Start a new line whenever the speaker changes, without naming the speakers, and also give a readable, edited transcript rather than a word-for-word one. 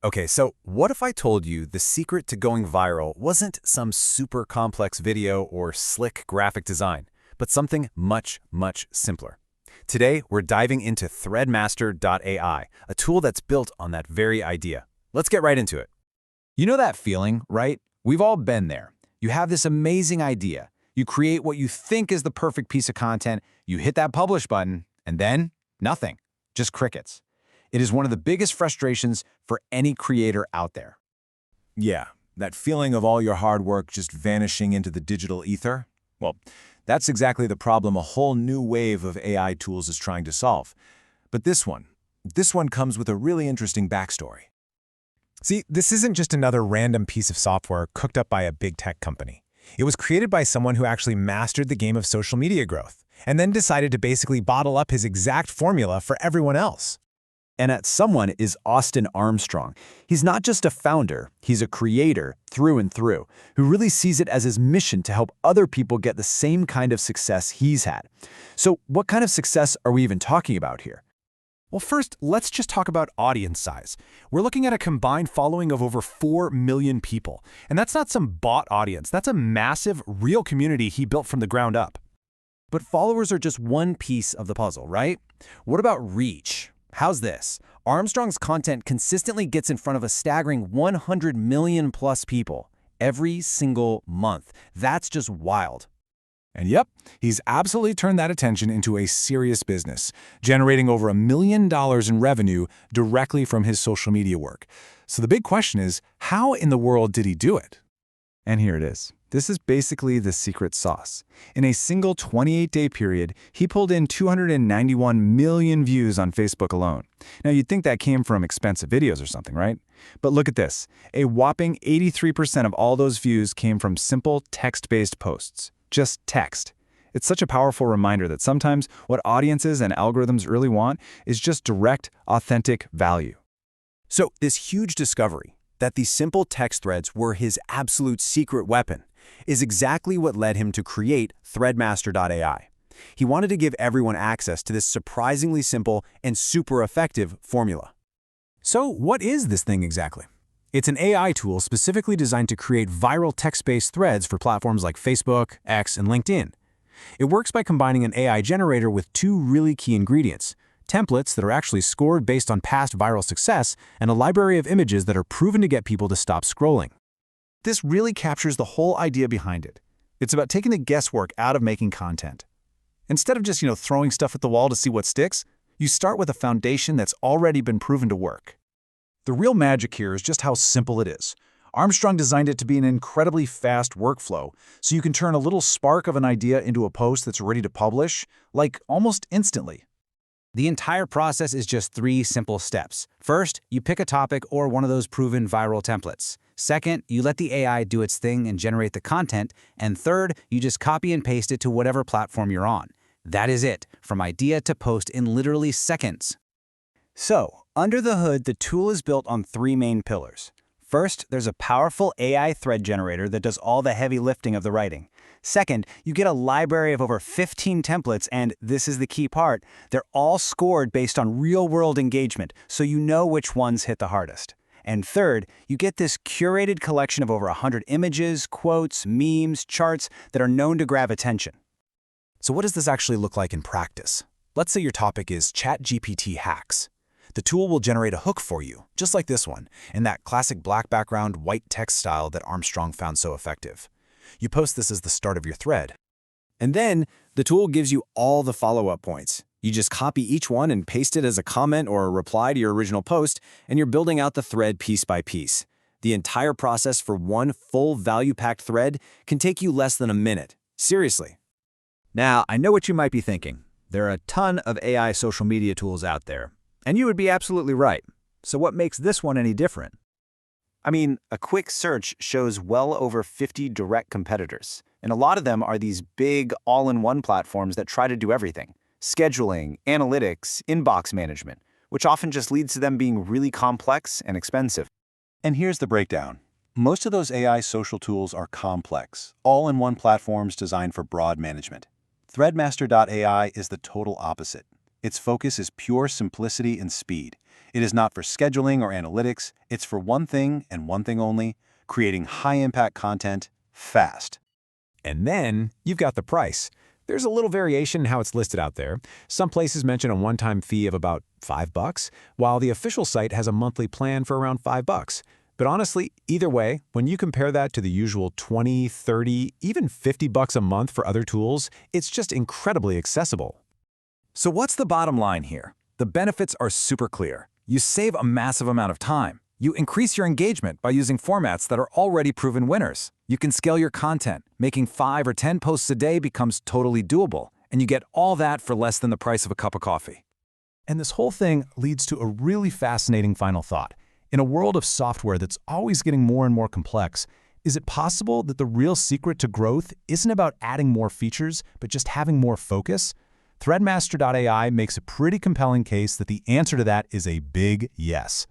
Okay, so what if I told you the secret to going viral wasn't some super complex video or slick graphic design, but something much, much simpler? Today, we're diving into ThreadMaster.ai, a tool that's built on that very idea. Let's get right into it.
You know that feeling, right? We've all been there. You have this amazing idea. You create what you think is the perfect piece of content, you hit that publish button, and then nothing, just crickets. It is one of the biggest frustrations for any creator out there.
Yeah, that feeling of all your hard work just vanishing into the digital ether? Well, that's exactly the problem a whole new wave of AI tools is trying to solve. But this one comes with a really interesting backstory.
See, this isn't just another random piece of software cooked up by a big tech company. It was created by someone who actually mastered the game of social media growth, and then decided to basically bottle up his exact formula for everyone else.
And that someone is Austin Armstrong. He's not just a founder, he's a creator through and through, who really sees it as his mission to help other people get the same kind of success he's had. So what kind of success are we even talking about here?
Well, first, let's just talk about audience size. We're looking at a combined following of over 4 million people. And that's not some bot audience. That's a massive, real community he built from the ground up.
But followers are just one piece of the puzzle, right? What about reach? How's this? Armstrong's content consistently gets in front of a staggering 100 million plus people every single month. That's just wild.
And yep, he's absolutely turned that attention into a serious business, generating over $1 million in revenue directly from his social media work. So the big question is, how in the world did he do it?
And here it is. This is basically the secret sauce. In a single 28-day period, he pulled in 291 million views on Facebook alone. Now, you'd think that came from expensive videos or something, right? But look at this. A whopping 83% of all those views came from simple text-based posts. Just text. It's such a powerful reminder that sometimes what audiences and algorithms really want is just direct, authentic value.
So this huge discovery that these simple text threads were his absolute secret weapon is exactly what led him to create ThreadMaster.ai. He wanted to give everyone access to this surprisingly simple and super effective formula.
So what is this thing exactly? It's an AI tool specifically designed to create viral text-based threads for platforms like Facebook, X, and LinkedIn. It works by combining an AI generator with two really key ingredients: templates that are actually scored based on past viral success, and a library of images that are proven to get people to stop scrolling.
This really captures the whole idea behind it. It's about taking the guesswork out of making content. Instead of just, throwing stuff at the wall to see what sticks, you start with a foundation that's already been proven to work. The real magic here is just how simple it is. Armstrong designed it to be an incredibly fast workflow, so you can turn a little spark of an idea into a post that's ready to publish, like almost instantly.
The entire process is just 3 simple steps. First, you pick a topic or one of those proven viral templates. Second, you let the AI do its thing and generate the content. And third, you just copy and paste it to whatever platform you're on. That is it, from idea to post in literally seconds.
So, under the hood, the tool is built on 3 main pillars. First, there's a powerful AI thread generator that does all the heavy lifting of the writing. Second, you get a library of over 15 templates, and this is the key part, they're all scored based on real-world engagement, so you know which ones hit the hardest. And third, you get this curated collection of over 100 images, quotes, memes, charts that are known to grab attention.
So what does this actually look like in practice? Let's say your topic is ChatGPT hacks. The tool will generate a hook for you, just like this one, in that classic black background, white text style that Armstrong found so effective. You post this as the start of your thread. And then, the tool gives you all the follow-up points. You just copy each one and paste it as a comment or a reply to your original post, and you're building out the thread piece by piece. The entire process for one full value-packed thread can take you less than a minute. Seriously.
Now, I know what you might be thinking. There are a ton of AI social media tools out there. And you would be absolutely right. So what makes this one any different?
I mean, a quick search shows well over 50 direct competitors. And a lot of them are these big all-in-one platforms that try to do everything: scheduling, analytics, inbox management, which often just leads to them being really complex and expensive.
And here's the breakdown. Most of those AI social tools are complex, all-in-one platforms designed for broad management. ThreadMaster.ai is the total opposite.
Its focus is pure simplicity and speed. It is not for scheduling or analytics. It's for one thing and one thing only: creating high-impact content fast.
And then you've got the price. There's a little variation in how it's listed out there. Some places mention a one-time fee of about $5, while the official site has a monthly plan for around $5. But honestly, either way, when you compare that to the usual $20, $30, even $50 a month for other tools, it's just incredibly accessible.
So what's the bottom line here? The benefits are super clear. You save a massive amount of time. You increase your engagement by using formats that are already proven winners. You can scale your content. Making 5 or 10 posts a day becomes totally doable, and you get all that for less than the price of a cup of coffee.
And this whole thing leads to a really fascinating final thought. In a world of software that's always getting more and more complex, is it possible that the real secret to growth isn't about adding more features, but just having more focus? ThreadMaster.ai makes a pretty compelling case that the answer to that is a big yes.